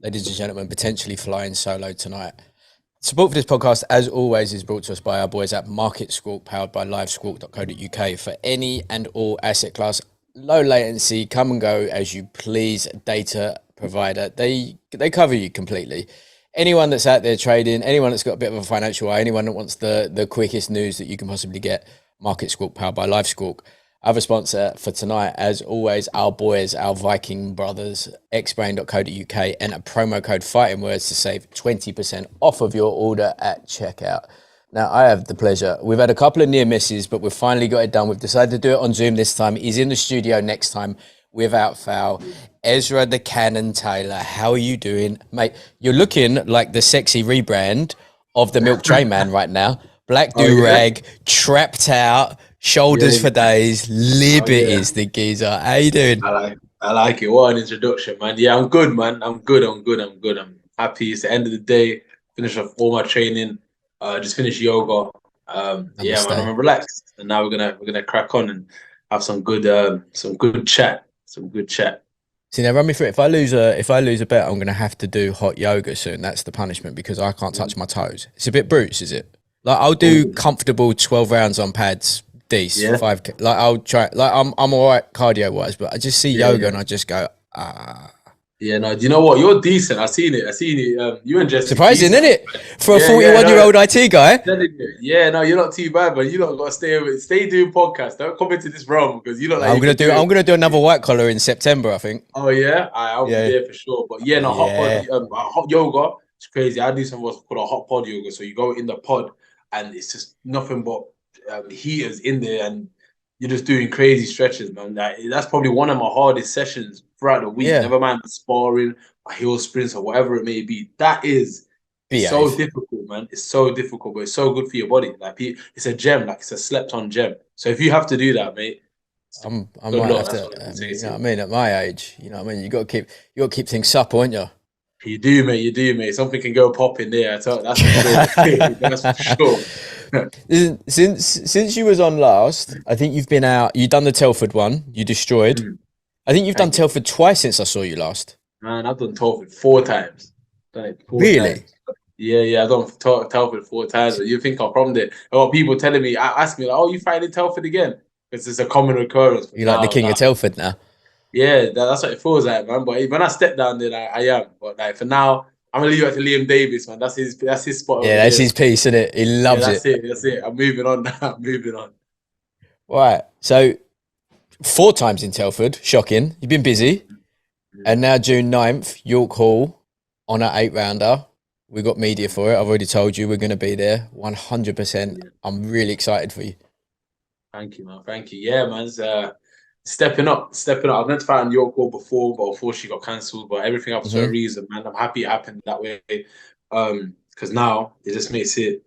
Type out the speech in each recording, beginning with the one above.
Ladies and gentlemen, potentially flying solo tonight. Support for this podcast, as always, is brought to us by our boys at Market Squawk, powered by livesquawk.co.uk. For any and all asset class, low latency, come and go as you please data provider. They cover you completely. Anyone that's out there trading, anyone that's got a bit of a financial eye, anyone that wants the quickest news that you can possibly get, Market Squawk, powered by LiveSquawk. Other sponsor for tonight, as always, our boys, our Viking brothers, xbrain.co.uk, and a promo code Fighting Words to save 20% off of your order at checkout. Now, I have the pleasure. We've had a couple of near misses, but we've finally got it done. We've decided to do it on Zoom this time. He's in the studio next time without foul. Ezra the Cannon Taylor, how are you doing? Mate, you're looking like the sexy rebrand of the Milk Tray Man right now. Black do-rag, trapped out, shoulders for days, liberties the geezer. How you doing? I like it. What an introduction, man. Yeah, I'm good, man. I'm good. I'm happy. It's the end of the day. Finish off all my training. Just finished yoga. Yeah, man, I'm relaxed. And now we're gonna crack on and have some good chat. Some good chat. See, now run me through it. If I lose a bet, I'm gonna have to do hot yoga soon. That's the punishment because I can't touch my toes. It's a bit brutes, is it? Like I'll do comfortable 12 rounds on pads, Yeah. 5K. Like I'll try. Like I'm all right cardio wise, but I just see yoga and I just go Yeah, no, do you know what? You're decent. I seen it. You and Jesse surprising, isn't decent. it? For a Yeah, yeah, 41-year-old IT guy. Yeah, no, you're not too bad, but you lot got to stay doing podcasts. Don't come into this realm because you look like I'm you gonna could do. do I'm it. gonna do another white collar in September, I think. Oh yeah, I'll be Yeah, there for sure. But yeah, no, yeah. hot yoga. It's crazy. I do something what's called a hot pod yoga. So you go in the pod, and it's just nothing but heaters in there, and you're just doing crazy stretches, man. That's probably one of my hardest sessions throughout the week. Yeah. Never mind the sparring, my hill sprints, or whatever it may be. It's so Behave. difficult, man. It's so difficult, but it's so good for your body. Like it's a gem, like it's a slept-on gem. So if you have to do that, mate, I good might luck. have That's to. what I can say You to know what I you. mean? At my age, you know what I mean. You got to keep things supple, aren't you? You do, mate. You do, mate. Something can go pop in there. That's for sure. That's for sure. Since you was on last, I think you've been out. You done the Telford one. You destroyed. I think you've done Thank you, Telford twice since I saw you last. man. I've done Telford 4 times. Done it four Really? times. Yeah. I've done Telford 4 times. But you think I'm from there? A lot of people telling me, ask me, like, "Oh, you fighting Telford again?" Because it's a common occurrence. But You like the no, King of no. Telford now? Yeah, that's what it feels like, man. But when I step down there, I am. But like for now, I'm gonna leave it to Liam Davis, man. That's his spot over Yeah, that's there. his piece, isn't it? He Yeah, loves that's it. it. That's it. I'm moving on now. I'm moving on. Right. So 4 times in Telford. Shocking. You've been busy. And now June 9th, York Hall on an 8-rounder. We got media for it. I've already told you we're going to be there 100%. Yeah. I'm really excited for you. Thank you, man. Thank you. Yeah, man. Stepping up, stepping up. I was meant to fight on York Hall before, but unfortunately she got cancelled. But everything happens for a Hmm. reason, man. I'm happy it happened that way. Because now it just makes it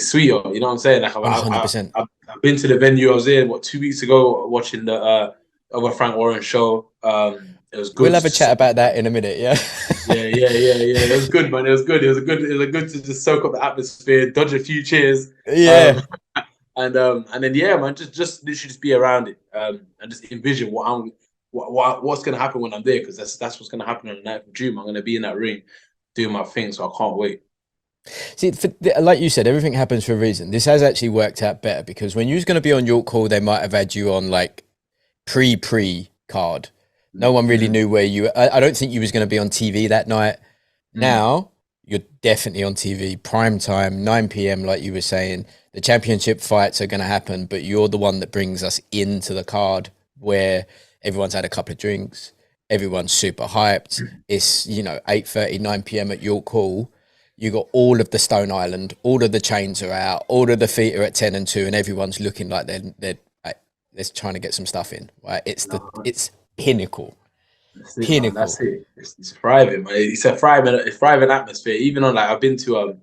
sweeter. You know what I'm saying? Like 100%. I've been to the venue. I was there 2 weeks ago watching the other Frank Warren show. It was We'll good have to a just chat about that in a minute, yeah? yeah. It was good, man. It was good. It was good to just soak up the atmosphere, dodge a few cheers. Yeah. Um, and then yeah, man, just literally just be around it, and just envision what's gonna happen when I'm there, because that's what's gonna happen on the night of June. I'm gonna be in that ring doing my thing, so I can't wait. See, like you said, everything happens for a reason. This has actually worked out better because when you was going to be on York Hall, they might have had you on like pre card. No one really Mm-hmm. knew where you. I don't think you was going to be on TV that night. Mm. Now you're definitely on TV, prime time, 9 p.m. Like you were saying. The championship fights are going to happen, but you're the one that brings us into the card where everyone's had a couple of drinks, everyone's super hyped. It's 8:30, 9 p.m. at York Hall. You got all of the Stone Island, all of the chains are out, all of the feet are at 10 and 2, and everyone's looking like they're like, they're trying to get some stuff in. Right? No, It's pinnacle, that's it, man. That's pinnacle. it. It's thriving, man. It's a thriving atmosphere. Even on, like, I've been to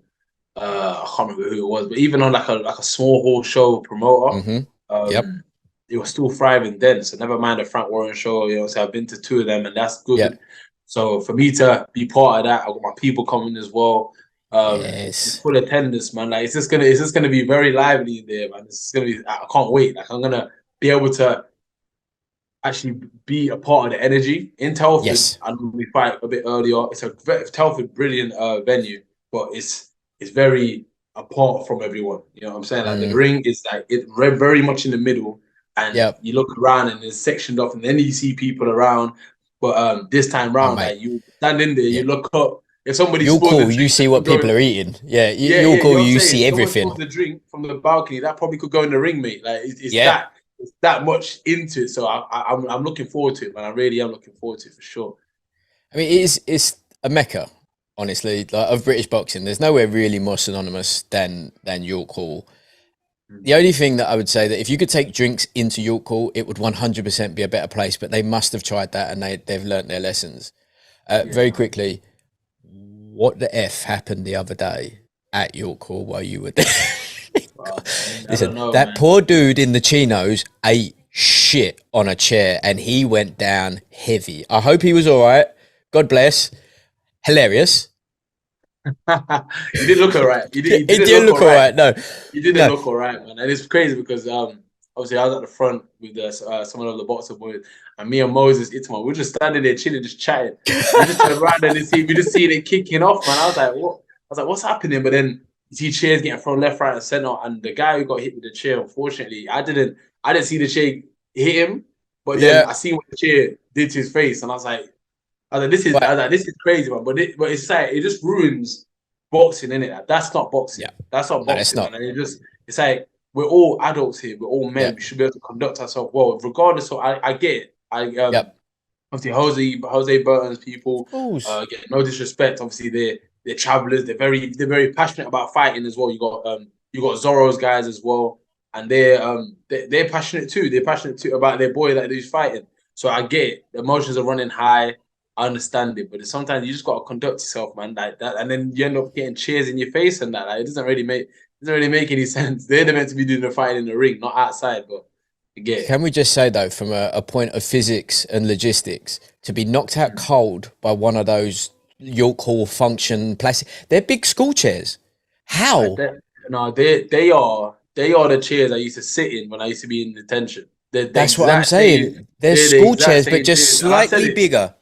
I can't remember who it was, but even on like a small hall show promoter, Mm-hmm. Yep. um, it was still thriving then. So never mind the Frank Warren show. So I've been to two of them, and that's good. Yep. So for me to be part of that, I got my people coming as well. It's Yes. full attendance, man. Like it's just gonna be very lively in there, man. It's gonna be. I can't wait. Like I'm gonna be able to actually be a part of the energy. In Telford, Yes. and we fight a bit earlier. It's a Telford brilliant venue, but it's very apart from everyone. You know what I'm saying? Like the ring is like very much in the middle, and Yep. you look around and it's sectioned off, and then you see people around. But this time Oh, round, mate. like you stand in there, Yeah. you look up. If somebody You're spills a cool. You drink, see that what could go. people are eating. Yeah. Yeah, You're yeah, you cool. know what I'm You saying? see If someone everything. spills a drink from the balcony, that probably could go in the ring, mate. Like Yeah. it's that much into it. So I'm looking forward to it, man. I really am looking forward to it for sure. I mean, it's a mecca, honestly, like, of British boxing. There's nowhere really more synonymous than York Hall. The only thing that I would say that if you could take drinks into York Hall, it would 100% be a better place. But they must have tried that and they've learnt their lessons. Yeah, Very man. quickly, what the F happened the other day at York Hall while you were there? I Listen, don't know, that man. poor dude in the chinos ate shit on a chair and he went down heavy. I hope he was all right. God bless. Hilarious. You did look alright. You It didn't did look look all alright. right. No, You didn't no. look alright, man. And it's crazy because obviously I was at the front with some of the boxer boys, and me and Moses Itman, we are just standing there chilling, just chatting. We just turned around and we just seen it kicking off, man. I was like, what? I was like, what's happening? But then you see chairs getting thrown left, right, and center, and the guy who got hit with the chair, unfortunately, I didn't see the chair hit him, but then Yeah. I seen what the chair did to his face, and Right. this is crazy, man. But it's like it just ruins boxing, innit? Like, that's not Yeah. boxing. That's not No, it's boxing, man. not. And it's like we're all adults here. We're all Yeah. men. We should be able to conduct ourselves well, regardless of. I get it. Yep. Obviously Jose Burton's people. Of course. Get no disrespect. Obviously they're travelers. They're very passionate about fighting as well. You got Zorro's guys as well, and they're passionate too. They're passionate too about their boy that he's fighting. So I get it. The emotions are running high. I understand it, but sometimes you just got to conduct yourself, man, like that, and then you end up getting cheers in your face and that. Like, it doesn't really make any sense. They're meant to be doing the fighting in the ring, not outside. But I get it. Can we just say though, from a point of physics and logistics, to be knocked out cold by one of those York Hall function plastic, they're big school chairs. How? No, they are the chairs I used to sit in when I used to be in detention. They're the That's what I'm exact same. saying. They're They're the school exact chairs, but same just chairs, and I said slightly it. bigger.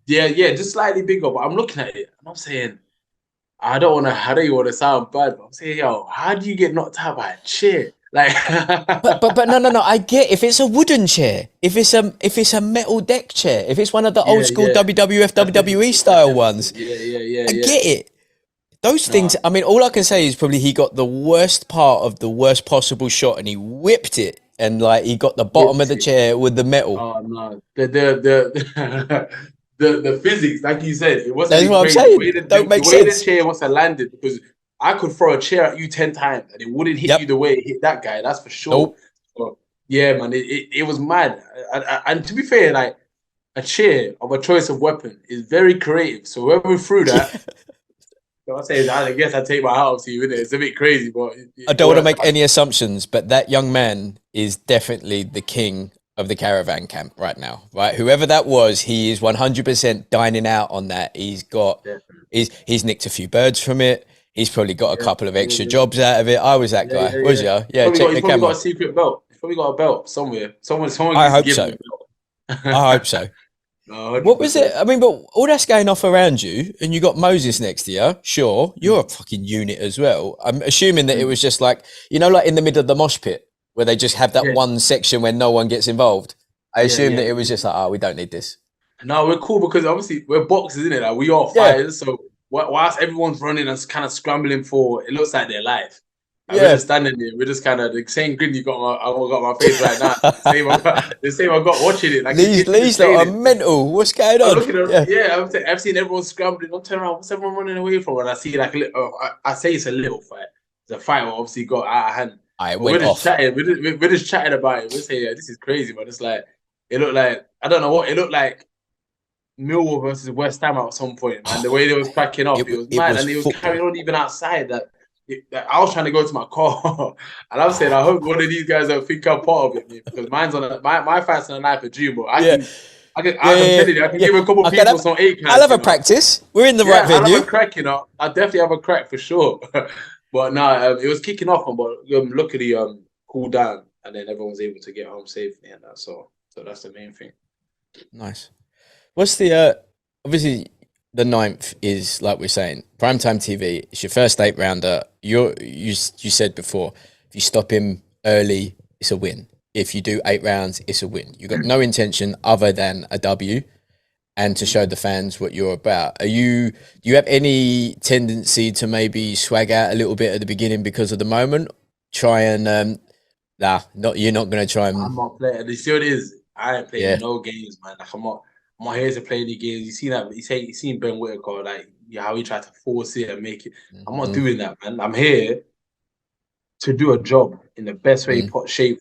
Yeah, just slightly bigger. But I'm looking at it and I'm saying, I don't even want to sound bad, but I'm saying, yo, how do you get knocked out by a chair? Like, But no. I get if it's a wooden chair, if it's a metal deck chair, if it's one of the old school yeah, WWF that's WWE difficult, man. style ones, I Yeah. get it. Those things. No, I mean, all I can say is probably he got the worst part of the worst possible shot, and he whipped it, and like he got the bottom of the chair with the metal. oh no, the physics, like you said, it wasn't That's even what I'm crazy. saying. Don't The make way the sense. chair must have landed, because I could throw a chair at you 10 times and it wouldn't hit you Yep. the way it hit that guy. That's for sure. Nope. So, yeah, man, it was mad. And to be fair, like a chair of a choice of weapon is very creative. So whoever threw that, I guess I take my hat off to you. Innit? It's a bit crazy, but I it don't want to worked. make any assumptions, but that young man is definitely the king of the caravan camp right now, right? Whoever that was, he is 100% dining out on that. He's nicked a few birds from it. He's probably got a couple of extra jobs out of it. I was that guy. Was Yeah. you? Yeah, check He's the probably got camera. a secret belt. He's probably got a belt somewhere. Someone I needs to hope give him so. the I belt. hope so. No, What was 100%. it? I mean, but all that's going off around you, and you got Moses next to you. Sure, you're a fucking unit as well. I'm assuming that it was just like, like in the middle of the mosh pit where they just have that Yeah, one section where no one gets involved. I assume that yeah. it was just like, oh, we don't need this. No, we're cool because obviously we're boxers, isn't it? Like we are Yeah, fighters. So whilst everyone's running and kind of scrambling for, it looks like their life. And we're yeah. just standing there. We're just kind of the same grin I got on my face right now. The same I got watching it. Like it These gets me the these lot are training. mental. What's going I'm on? looking at, Yeah, yeah, I've seen everyone scrambling. I'm turning around, what's everyone running away from? And I see like a little, I say it's a little fight. It's a fight that obviously got out of hand. I But we're went just off. chatting. We're just chatting about it. We're saying, yeah, this is crazy, but it's like, it looked like, I don't know what, it looked like Millwall versus West Ham at some point, man. The way they was cracking up, it was It mad. was And it was carrying football. on even outside that I was trying to go to my car. And I'm saying, I hope one of these guys don't think I'm part of it, man, because mine's on my fight's on a knife of June, but Yeah, I'm telling you, I can give a couple I can people have. some eight I'll counts, have a practice. We're in the right Yeah, I'll have venue. a crack, I definitely have a crack for sure. But no, it was kicking off, but luckily cooled down, and then everyone was able to get home safely and that. So So that's the main thing. Nice. What's the obviously the 9th is, like we're saying, primetime TV. It's your first 8 rounder. You said before, if you stop him early, it's a win. If you do 8 rounds, it's a win. You got no intention other than a W and to show the fans what you're about. Do you have any tendency to maybe swag out a little bit at the beginning because of the moment? Try and you're not gonna try and. I'm not playing. You see what it is? I ain't playing Yeah. no games, man. Like I'm not here to play any games. You seen that? You seen Ben Whittaker, like how he tried to force it and make it. I'm not doing that, man. I'm here to do a job in the best way shape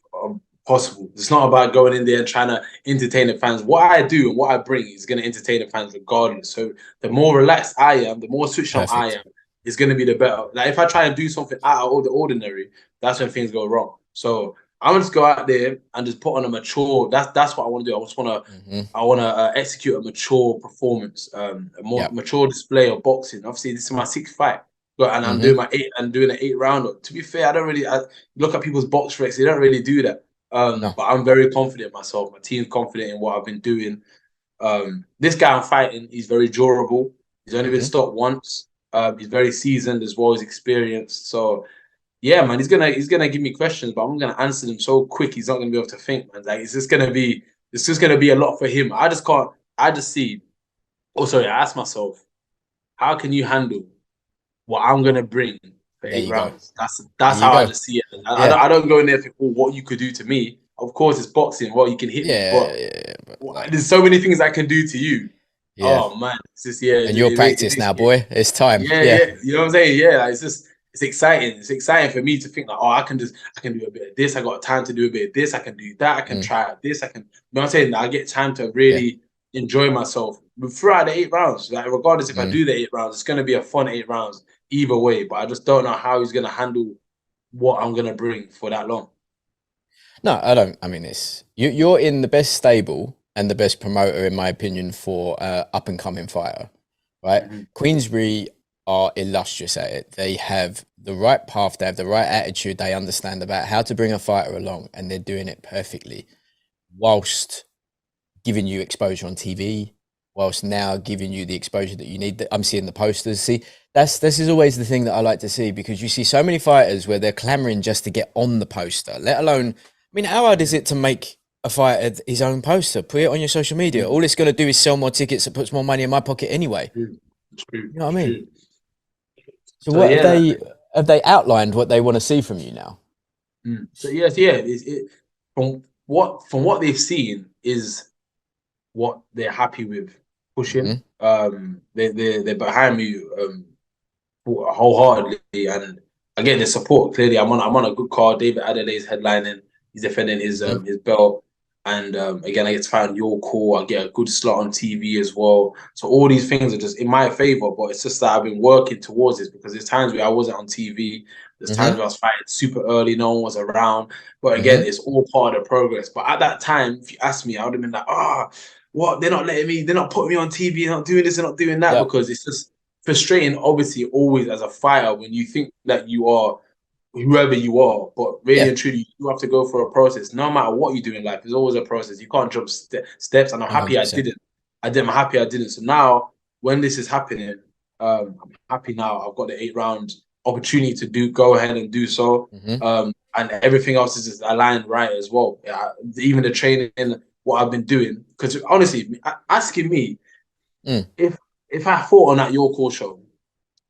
possible. It's not about going in there and trying to entertain the fans. What I do and what I bring is going to entertain the fans regardless. So the more relaxed I am, the more switched on I am, is going to be the better. Like if I try and do something out of the ordinary, that's when things go wrong. So I'm gonna just go out there and just put on a mature. That's what I want to do. I just want to I want to execute a mature performance, a more mature display of boxing. Obviously, this is my 6th fight. And I'm doing doing an 8 rounder. To be fair, I don't really look at people's box recs. They don't really do that. No. But I'm very confident in myself. My team's confident in what I've been doing. This guy I'm fighting, he's very durable. He's only been stopped once. He's very seasoned as well as experienced. So yeah, man, he's gonna give me questions, but I'm gonna answer them so quick he's not gonna be able to think, man. Like it's just gonna be a lot for him. I just see. Oh, sorry, I asked myself, how can you handle what I'm gonna bring for 8 rounds? That's how I just see it. I don't go in there thinking, what you could do to me. Of course, it's boxing. Well, you can hit me, but there's so many things I can do to you. Yeah. Oh man, it's just And your practice now, boy. It's time. Yeah. You know what I'm saying? Yeah, it's exciting. It's exciting for me to think like, I can do a bit of this. I got time to do a bit of this. I can do that. I can try this. You know what I'm saying? I get time to really enjoy myself throughout the 8 rounds. Like regardless if I do the 8 rounds, it's gonna be a fun 8 rounds either way. But I just don't know how he's gonna handle what I'm gonna bring for that long. No, I don't. I mean, you're in the best stable and the best promoter, in my opinion, for up and coming fighter, right? Queensbury are illustrious at it. They have the right path, they have the right attitude, they understand about how to bring a fighter along, and they're doing it perfectly, whilst giving you exposure on TV, whilst now giving you the exposure that you need. I'm seeing the posters. See, this is always the thing that I like to see, because you see so many fighters where they're clamoring just to get on the poster, let alone, I mean, how hard is it to make a fighter his own poster, put it on your social media? All it's going to do is sell more tickets. It puts more money in my pocket anyway. You know what I mean? So what have they outlined what they want to see from you now? So yes, from what they've seen is what they're happy with pushing. They're behind me wholeheartedly, and I get the support. Clearly, I'm on a good card. David Adelaide's headlining. He's defending his belt. And again, I get to find your call. I get a good slot on TV as well. So all these things are just in my favor. But it's just that I've been working towards this, because there's times where I wasn't on TV. There's times where I was fighting super early, no one was around. But again, it's all part of the progress. But at that time, if you asked me, I would have been like, what? They're not letting me. They're not putting me on TV. They're not doing this. They're not doing that. Because it's just frustrating, obviously, always as a fighter, when you think that you are whoever you are, but really and truly, you have to go through a process. No matter what you do in life, there's always a process. You can't jump steps, and I'm happy 100%. I'm happy I didn't. So now, when this is happening, I'm happy now. I've got the 8-round opportunity to go ahead and do so, and everything else is just aligned right as well. Even the training, what I've been doing, because honestly, asking me if I fought on that Your Call show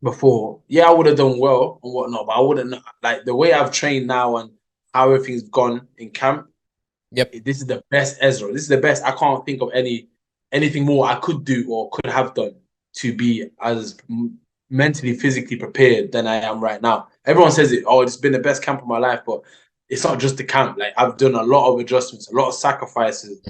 before, I would have done well and whatnot, but I wouldn't, like the way I've trained now and how everything's gone in camp. This is the best Ezra. This is the best. I can't think of anything more I could do or could have done to be as mentally, physically prepared than I am right now. Everyone says it's been the best camp of my life, but it's not just the camp. Like I've done a lot of adjustments, a lot of sacrifices.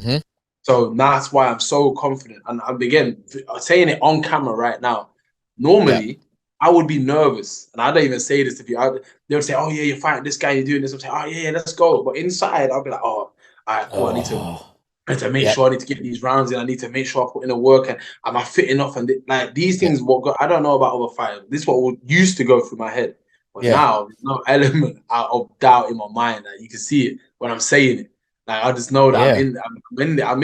So that's why I'm so confident. And I'm again saying it on camera right now. Normally, I would be nervous, and I don't even say this to people. They would say, "Oh yeah, you're fighting this guy, you're doing this." I'm saying, "Oh yeah, let's go." But inside, I'll be like, "Oh, all right, cool. I need to make sure I need to get these rounds in. I need to make sure I put in the work, and am I fit enough?" And like these things, I don't know about other fighters. This is what used to go through my head, but now there's no element of doubt in my mind. Like, you can see it when I'm saying it. Like I just know that Yeah. I'm in there, and I'm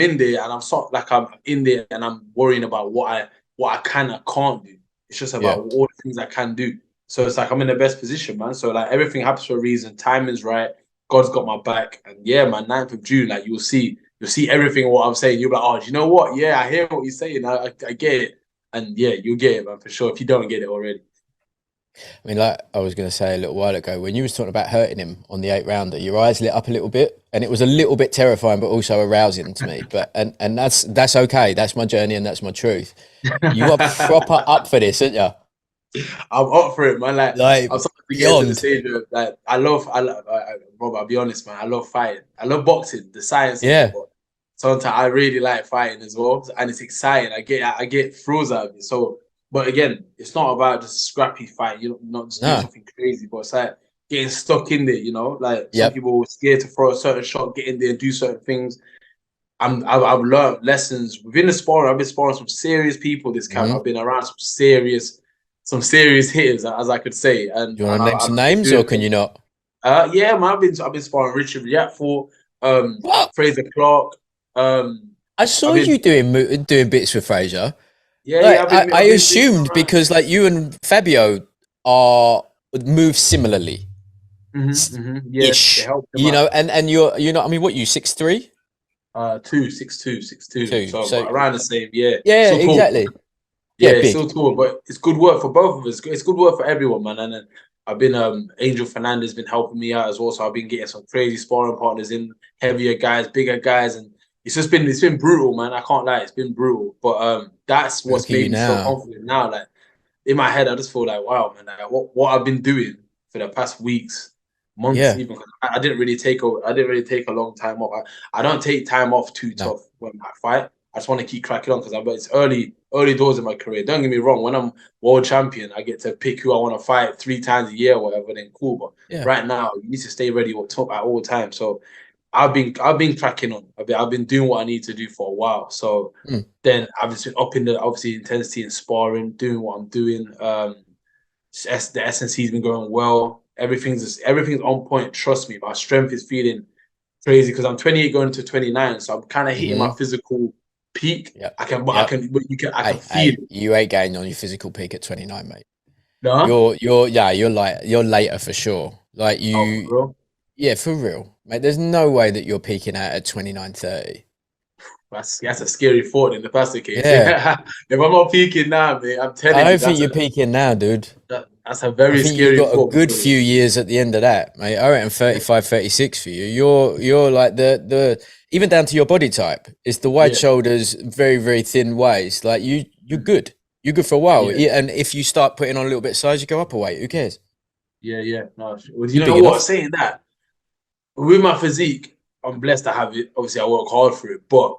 in there, and I'm worrying about what I can and can't do. It's just Yeah. about all the things I can do. So it's like I'm in the best position, man. So like everything happens for a reason. Timing's right. God's got my back, and yeah, man. 9th of June, like you'll see everything what I'm saying. You'll be like, oh, do you know what? Yeah, I hear what you're saying. I get it, and yeah, you'll get it, man, for sure. If you don't get it already. I mean, like I was going to say a little while ago, when you was talking about hurting him on the 8th rounder, your eyes lit up a little bit, and it was a little bit terrifying, but also arousing to me. But and that's okay. That's my journey, and that's my truth. You are proper up for this, aren't you? I'm up for it, man. Like I'm starting to get to the beyond. stage of like Rob, I'll be honest, man. I love fighting. I love boxing, the science of it, Yeah. but sometimes I really like fighting as well, and it's exciting. I get thrills out of it. So, but again, it's not about just a scrappy fight. You're not just doing No. something crazy, but it's like getting stuck in there. You know, like some Yep. people are scared to throw a certain shot, get in there and do certain things. I've learned lessons within the sparring. I've been sparring some serious people this camp. I've Mm-hmm. been around some serious hitters, as I could say, and Do you want and to I, name I've some been names, or doing can you things. not? Yeah, man, I've been sparring Richard Riatford, What? Fraser Clark. I saw I've been you doing bits with Fraser. yeah. Like I I've been moving assumed around. because like you and Fabio are move similarly Yeah, they ish, helped him you out. know, and you're not. I mean, what you 6'3"? 6'2", 6'2". Two. So So around the same. Yeah, yeah, still tall. exactly. Yeah, Yeah, it's big. still tall, but it's good work for both of us. It's good work for everyone, man. And then I've been Angel Fernandez been helping me out as well. So I've been getting some crazy sparring partners in, heavier guys, bigger guys, and it's been brutal, man. I can't lie, it's been brutal. But that's Look what's at you made me so now. confident now. Like in my head, I just feel like, wow, man, like, what I've been doing for the past weeks, months, Yeah. even 'cause I didn't really take a long time off. I don't take time off too No. tough when I fight. I just want to keep cracking on because it's early doors in my career. Don't get me wrong. When I'm world champion, I get to pick who I want to fight 3 times a year or whatever. Then cool. But Yeah. right now, you need to stay ready or top at all times. So I've been cracking on. I've been doing what I need to do for a while. So Mm. then I've just been upping the obviously intensity and sparring, doing what I'm doing. The SNC's been going well. Everything's on point. Trust me, my strength is feeling crazy because I'm 28 going to 29, so I'm kind of hitting my Mm-hmm. physical peak. Yep. I can, but I Yep. can, but I can feel Hey, it. you ain't gained on your physical peak at 29, mate. No, You're later for sure. Like oh, for you, real. yeah, for real, mate. There's no way that you're peaking out at 29, 30. That's a scary thought in the past case. Yeah. Yeah, if I'm not peaking now, mate, I'm I telling you, don't think you're peaking now, dude. that's a I very think you've scary got a thought good because few years at the end of that, mate. I reckon 35, 36 for you. You're like the even down to your body type. It's the wide yeah, shoulders, very, very thin waist. Like you're mm, good. You're good for a while. yeah, And if you start putting on a little bit of size, you go up a weight. Who cares? yeah. No, well, you You're know big what? enough. Saying that with my physique, I'm blessed to have it. Obviously, I work hard for it, but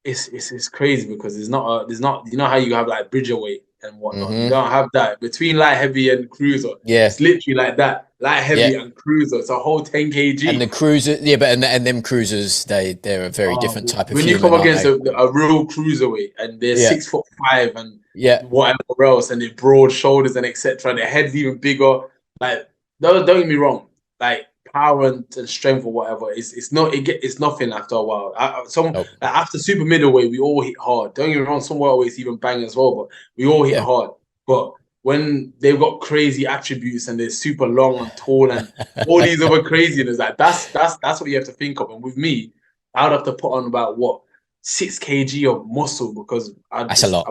it's crazy because there's not you know how you have like bridger weight and whatnot. You Mm-hmm. don't have that between light heavy and cruiser. Yeah. It's literally like that light heavy Yeah. and cruiser. It's a whole 10 And kg. the cruiser, yeah, but and them cruisers, they're a very different type of When you come human, aren't against they? a real cruiserweight and they're Yeah. 6'5" and Yeah. whatever else, and they're broad shoulders and etc. And their head's even bigger. Like don't get me wrong, like power and strength or whatever, it's nothing after a while. Oh, After super middleweight, we all hit hard. Don't get me wrong, some welterweights even bang as well, but we all hit yeah. hard. But when they've got crazy attributes and they're super long and tall and all these other craziness, like that's what you have to think of. And with me, I would have to put on about what 6 kg of muscle because That's a lot.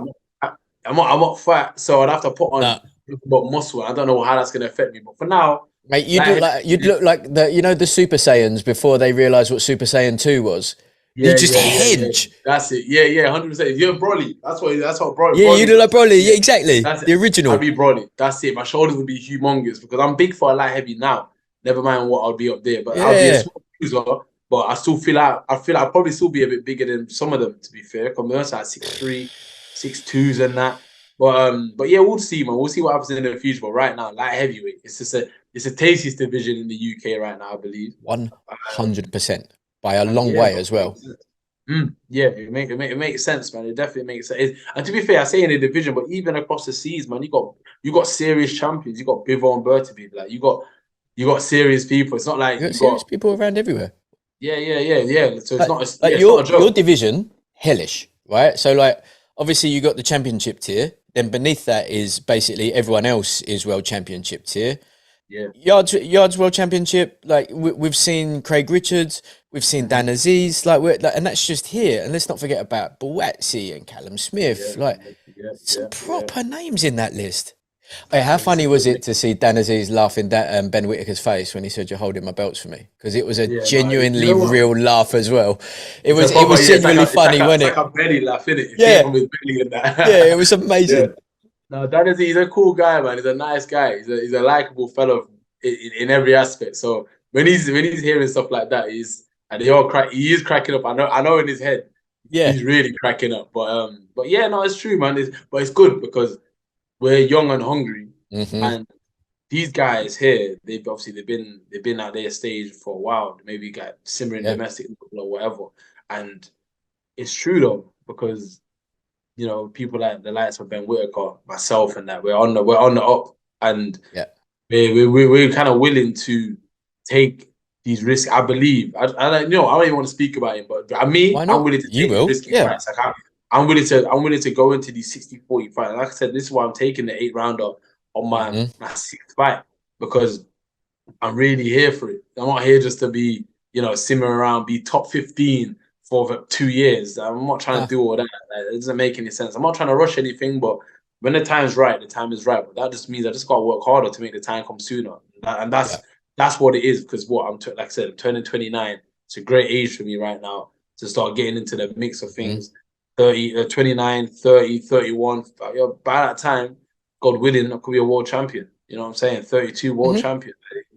I'm not fat, so I'd have to put No. on about muscle. I don't know how that's gonna affect me, but for now, Mate, like you'd look like the Super Saiyans before they realised what Super Saiyan 2 was. You just yeah. hinge. That's it. Yeah, 100%. You're Broly. That's what Yeah, you Broly look like does. Broly. Yeah, Yeah, exactly. that's it. The I'd original. be Broly. That's it. My shoulders would be humongous because I'm big for a light heavy now. Never mind what I'll be up there, but I'll be a Yeah. small cruiser. But I feel like I'll probably still be a bit bigger than some of them. To be fair, because most like 6'3", 6'2s and that. But yeah, we'll see, man. We'll see what happens in the future. But right now, light heavyweight, it's a tastiest division in the UK right now, I believe. Um, 100%. By a and long yeah, way man. as well. Yeah, it makes sense, man. It definitely makes sense. And to be fair, I say in the division, but even across the seas, man, you got serious champions. You got Bivol and Bertie people. Like you got serious people. It's not like You got you serious got people around everywhere. Yeah. So it's Like, not like it's not a your joke. division, hellish, right? So like, obviously you got the championship tier. Then beneath that is basically everyone else is world championship tier. Yeah. Yards world championship. Like we've seen Craig Richards, we've seen Dan Aziz. And that's just here. And let's not forget about Buatsi and Callum Yeah. Smith. Like some Yeah. proper names in that list. Hey, how And it's funny was it to see Dan Aziz laughing Ben Whittaker's face when he said, "You're holding my belts for me"? Because it was a no, you genuinely know what? real laugh as well. It's a It proper, was yeah, genuinely funny, it's wasn't like it? a belly laugh, innit? It came Yeah, from his belly and yeah, it that. was Yeah. amazing. No, that is he's a cool guy, man. He's a nice guy. He's a likable fellow in every aspect. So when he's hearing stuff like that, he is cracking up. I know in his head Yeah. he's really cracking up. But yeah, no, it's true, man. But it's good because we're young and hungry, Hmm. and these guys here, they've been at their stage for a while. Maybe got simmering Yeah. domestic or whatever, and it's true though because people like the likes of Ben Whittaker, myself, and that we're on the up, and Yeah. we're kind of willing to take these risks. I believe. I don't I don't even want to speak about it, but Why I'm not? willing to You take these will. risky Yeah. fights. Like I'm willing to go into these 60-40 fights. Like I said, this is why I'm taking the 8 rounder on Hmm. my sixth fight because I'm really here for it. I'm not here just to be, simmer around, be top 15 for 2 years. I'm not trying to Nah. do all that. Like, it doesn't make any sense. I'm not trying to rush anything, but when the time's right, the time is right. But that just means I just got to work harder to make the time come sooner. And Yeah. that's what it is. Because like I said, I'm turning 29. It's a great age for me right now to start getting into the mix of Hmm. things. 30, 29, 30, 31. By that time, God willing, I could be a world champion. You know what I'm saying? 32 world Hmm. champion.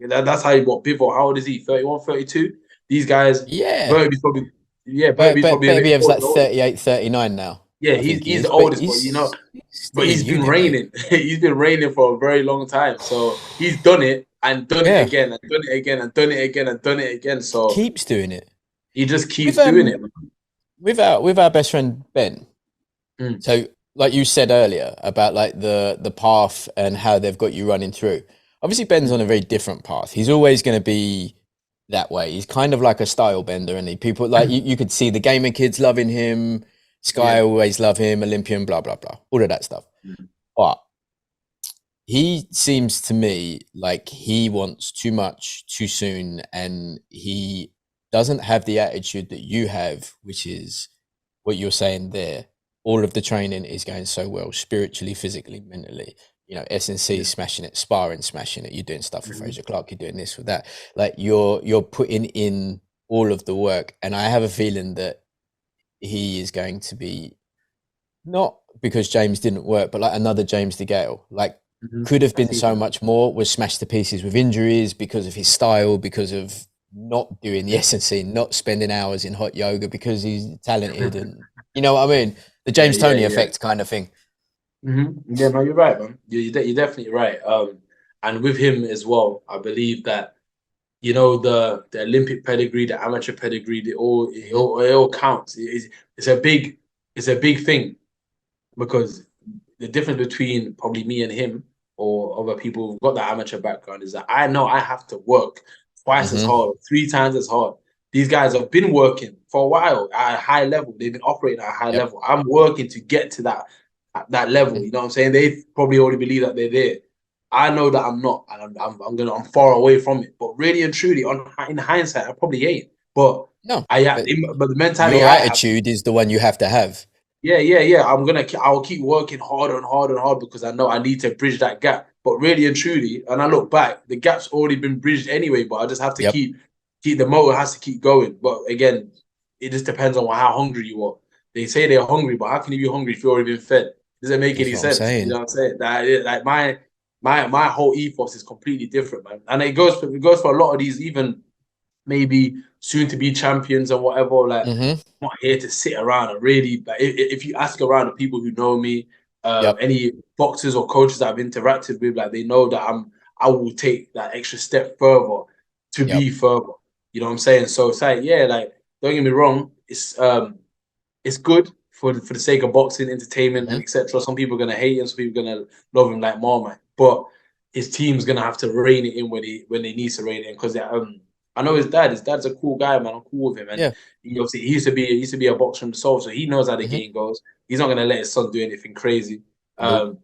That's how you got Bivol. How old is he? 31, 32? These guys, Yeah. Burby's probably, yeah, Burby's probably a Better bit be having more like the oldest. 38, 39 now. Yeah, I think he he's is. the But oldest, he's but still in he's been unit, mate. reigning. He's been reigning for a very long time. So he's done it and done it Yeah. again and done it again and done it again and done it again. So Keeps doing it. he just With keeps doing it. with our best friend Ben. Mm, So, like you said earlier about like the path and how they've got you running through. Obviously, Ben's mm, on a very different path. He's always going to be that way. He's kind of like a style bender, and people like you could see the gamer kids loving him. Sky yeah. always love him. Olympian, blah blah blah, all of that stuff. Mm, But he seems to me like he wants too much too soon, and he doesn't have the attitude that you have, which is what you're saying there. All of the training is going so well, spiritually, physically, mentally. S&C yeah. smashing it, sparring smashing it. You're doing stuff with Mm-hmm. Fraser Clark. You're doing this with that. Like you're putting in all of the work, and I have a feeling that he is going to be not because James didn't work, but like another James DeGale. Like Mm-hmm. could have I been see so that. much more. Was smashed to pieces with injuries because of his style, because of not doing the Yeah. S&C, not spending hours in hot yoga because he's talented, and you know what I mean. The Yeah, James yeah, Tony yeah. effect kind of thing. Yeah, no, you're right, man. You're definitely right. And with him as well, I believe that the Olympic pedigree, the amateur pedigree, Hmm. it all counts. It's a big thing because the difference between probably me and him or other people who've got that amateur background is that I know I have to work twice as Hmm. hard, 3 times as hard. These guys have been working for a while at a high level. They've been operating at a high Yep. level. I'm working to get to that level. Hmm. You know what I'm saying? They probably already believe that they're there. I know that I'm not, and I'm far away from it. But really and truly, in hindsight, I probably ain't. But No, but but the mentality your I have. attitude is the one you have to have. Yeah. I'll keep working harder and harder and harder because I know I need to bridge that gap. But really and truly, and I look back, the gap's already been bridged anyway. But I just have to Yep. keep the motor has to keep going. But again, it just depends on how hungry you are. They say they're hungry, but how can you be hungry if you've already been fed? Doesn't make That's any what I'm sense. You know saying. what I'm saying? Like my whole ethos is completely different, man. And it goes for a lot of these even maybe soon to be champions or whatever. Like, Hmm. I'm not here to sit around and really. Like, if you ask around the people who know me, Yep. any boxers or coaches that I've interacted with, like they know that I will take that extra step further to be Yep. further. You know what I'm saying? So it's like, yeah, like don't get me wrong, it's good for the sake of boxing, entertainment, and Hmm. etc. Some people are gonna hate him, some people are gonna love him like Marmite, but his team's gonna have to rein it in when they need to rein it in because I know his dad. His dad's a cool guy, man. I'm cool with him, and Yeah. he used to be a boxer himself, so he knows how the Mm-hmm. game goes. He's not gonna let his son do anything crazy. Nope.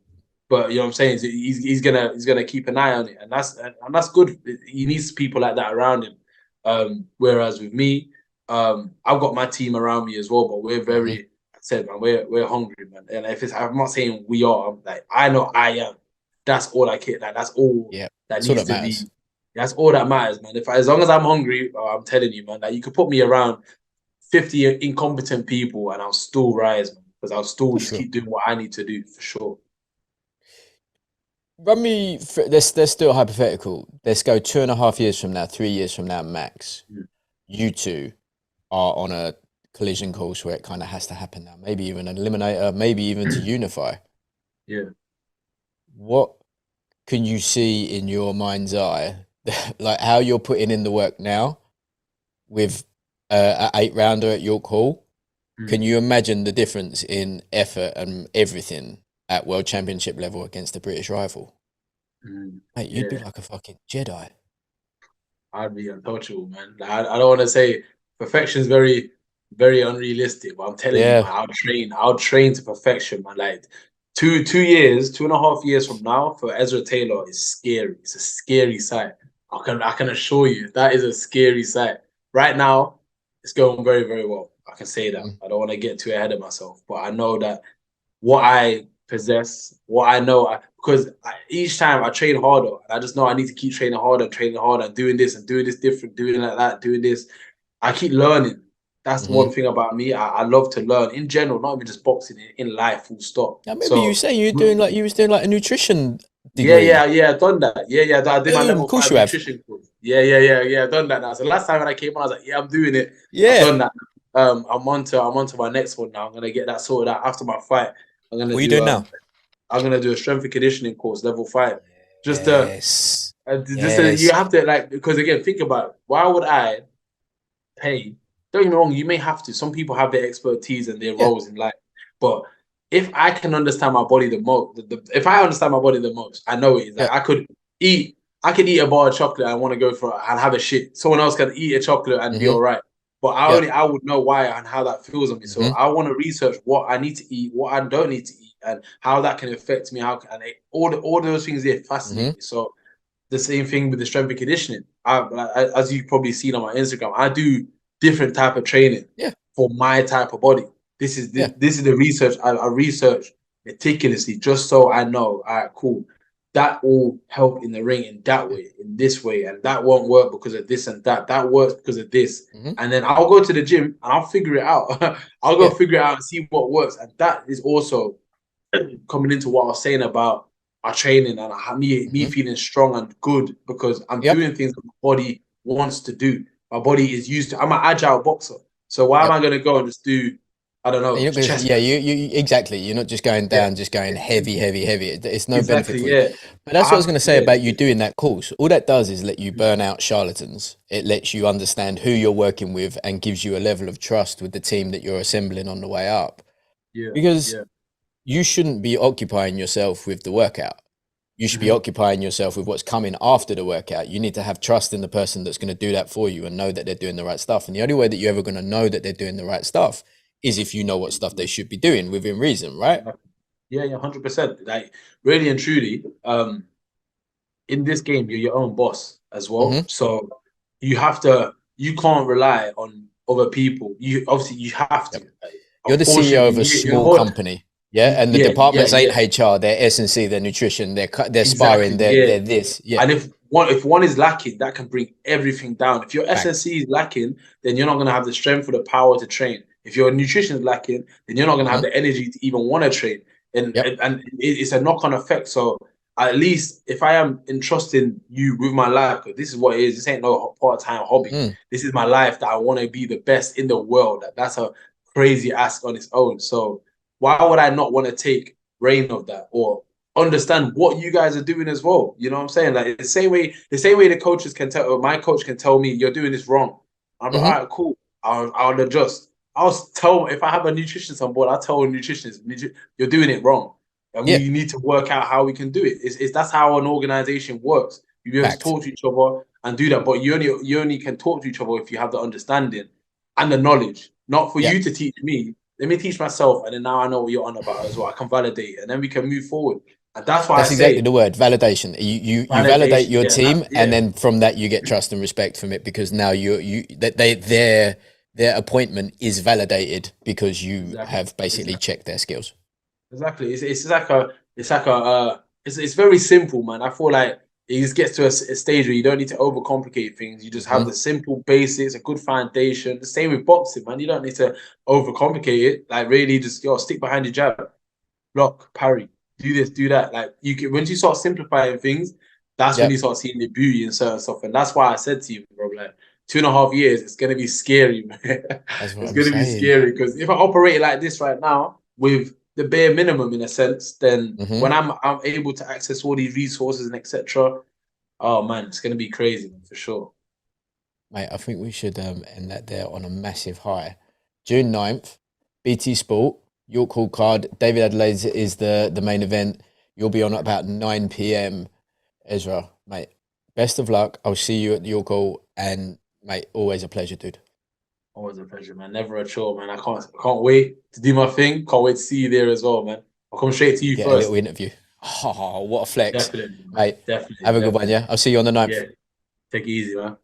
But you know what I'm saying? He's gonna keep an eye on it, and that's good. He needs people like that around him. Whereas with me, I've got my team around me as well, but we're very, Mm-hmm. I said, man, we're hungry, man. And if it's, I'm not saying we are, like I know I am. That's all I care. Like that's all Yeah. that That's all needs that to be. matters. That's all that matters, man. As long as I'm hungry, I'm telling you, man, that you could put me around 50 incompetent people and I'll still rise, man, because I'll still For just sure. keep doing what I need to do for sure. Run me. Let's do a hypothetical. Let's go 2.5 years from now, 3 years from now, max. Mm. You two are on a collision course where it kind of has to happen now. Maybe even an eliminator. Maybe even to unify. Yeah. What can you see in your mind's eye, like how you're putting in the work now with an 8-rounder at York Hall? Can Mm. you imagine the difference in effort and everything at World Championship level against a British rival? Mate, you'd be Yeah. like a fucking Jedi. I'd be untouchable, man. Like, I don't want to say perfection is very, very unrealistic, but I'm telling you, man, Yeah. I'll train to perfection, man. Like 2 years, 2.5 years from now for Ezra Taylor is scary. It's a scary sight. I can assure you that is a scary sight. Right now, it's going very, very well. I can say that. Mm. I don't want to get too ahead of myself, but I know that what I possess, what I know, because each time I train harder, and I just know I need to keep training harder, and doing this different, doing like that, doing this. I keep learning. That's the one Mm-hmm. thing about me. I love to learn in general, not even just boxing, in life, full stop. I remember you So, saying you was doing like a nutrition degree. yeah, I've done that. Yeah, I did my Boom, of level course five you have. nutrition course. I've done that now. So last time when I came on, I was like, yeah, I'm doing it. I've Yeah. done that. I'm on to my next one now. I'm gonna get that sorted out after my fight. I'm gonna What are you do doing now? I'm gonna do a strength and conditioning course, level 5. Just Yes. you Yes. have to like because again, think about it. Why would I pay? Don't get me wrong, you may have to. Some people have their expertise and their Yeah. roles in life, but if I can understand my body the most, if I understand my body the most, I know it is like Yeah. eat, I could eat a bar of chocolate and want to go for and have a shit. Someone else can eat a chocolate and be Mm-hmm. all right. But Yeah. I would know why and how that feels on me. So Mm-hmm. I want to research what I need to eat, what I don't need to eat, and how that can affect me. All those things there Mm-hmm. fascinate me. So the same thing with the strength and conditioning. As you've probably seen on my Instagram, I do different type of training Yeah. for my type of body. Yeah. This is the research I research meticulously just so I know. All right, cool. That will help in the ring in that way, in this way, and that won't work because of this and that. That works because of this, Mm-hmm. and then I'll go to the gym and I'll figure it out. I'll go Yeah. figure it out and see what works, and that is also coming into what I was saying about our training and me Mm-hmm. feeling strong and good because I'm Yep. doing things that my body wants to do. My body is used to. I'm an agile boxer, so why am Yep. I going to go and just do? I don't And know, you're not gonna, chest yeah, press. you exactly. You're not just going Yeah, down, just going yeah, heavy, heavy, heavy. It's no benefit exactly. for you. Yeah, But that's I what I was have. going to say Yeah, about you doing that course. All that does is let you mm, burn out charlatans. It lets you understand who you're working with and gives you a level of trust with the team that you're assembling on the way up. yeah, Because yeah. you shouldn't be occupying yourself with the workout. You should be Mm-hmm. occupying yourself with what's coming after the workout. You need to have trust in the person that's going to do that for you and know that they're doing the right stuff. And the only way that you're ever going to know that they're doing the right stuff is if you know what stuff they should be doing within reason, right? Yeah, 100%. Like really and truly, in this game, you're your own boss as well. Mm-hmm. So you can't rely on other people. You have to. Yep. Like, You're the CEO unfortunately, of a small company, yeah, and the departments ain't yeah, HR, they're S&C, they're nutrition, they're sparring, exactly, yeah. they're this, yeah, And if one is lacking, that can bring everything down. If your bang, SNC is lacking, then you're not gonna have the strength or the power to train. If your nutrition is lacking, then you're not gonna have mm-hmm. the energy to even want to train. And Yep, it's a knock-on effect. So at least if I am entrusting you with my life, because this is what it is. This ain't no part-time hobby. mm, This is my life that I want to be the best in the world. That's a crazy ask on its own. So why would I not want to take reign of that or understand what you guys are doing as well? You know what I'm saying? Like the same way the coaches can tell, or my coach can tell me you're doing this wrong. I'm like, all mm-hmm. right, cool. I'll adjust. I'll tell if I have a nutritionist on board, I'll tell a nutritionist you're doing it wrong, and Yeah, we need to work out how we can do it. It's that's how an organization works. You'll be able to Fact. talk to each other and do that. But you only can talk to each other if you have the understanding and the knowledge. Not for Yep. you to teach me. Let me teach myself, and then now I know what you're on about as well. I can validate, and then we can move forward. And that's why That's I exactly say the word, validation. You validate your team, yeah. and then from that you get trust and respect from it, because now their appointment is validated because you have basically checked their skills. Exactly. It's very simple, man. I feel like it just gets to a stage where you don't need to overcomplicate things. You just have the simple basics, a good foundation. The same with boxing, man. You don't need to overcomplicate it. Like really, just stick behind your jab, block, parry, do this, do that. Like you can once you start simplifying things, that's when you start seeing the beauty in certain stuff. And that's why I said to you, bro, like 2.5 years, it's gonna be scary, man. That's what It's I'm gonna be saying. scary because if I operate like this right now with the bare minimum in a sense, then when I'm able to access all these resources and etc. Oh man, it's gonna be crazy, man, for sure. Mate, I think we should end that there on a massive high. June 9th, BT Sport, York Hall card. David Adelaide is the main event. You'll be on at about 9 p.m. Ezra, mate, best of luck. I'll see you at York Hall, and mate, always a pleasure, dude. Always a pleasure, man. Never a chore, man. I can't wait to do my thing. Can't wait to see you there as well, man. I'll come straight to you Get first. a little interview. Oh, what a flex. Definitely, mate. Definitely. Have a good one, yeah? I'll see you on the 9th. Yeah. Take it easy, man.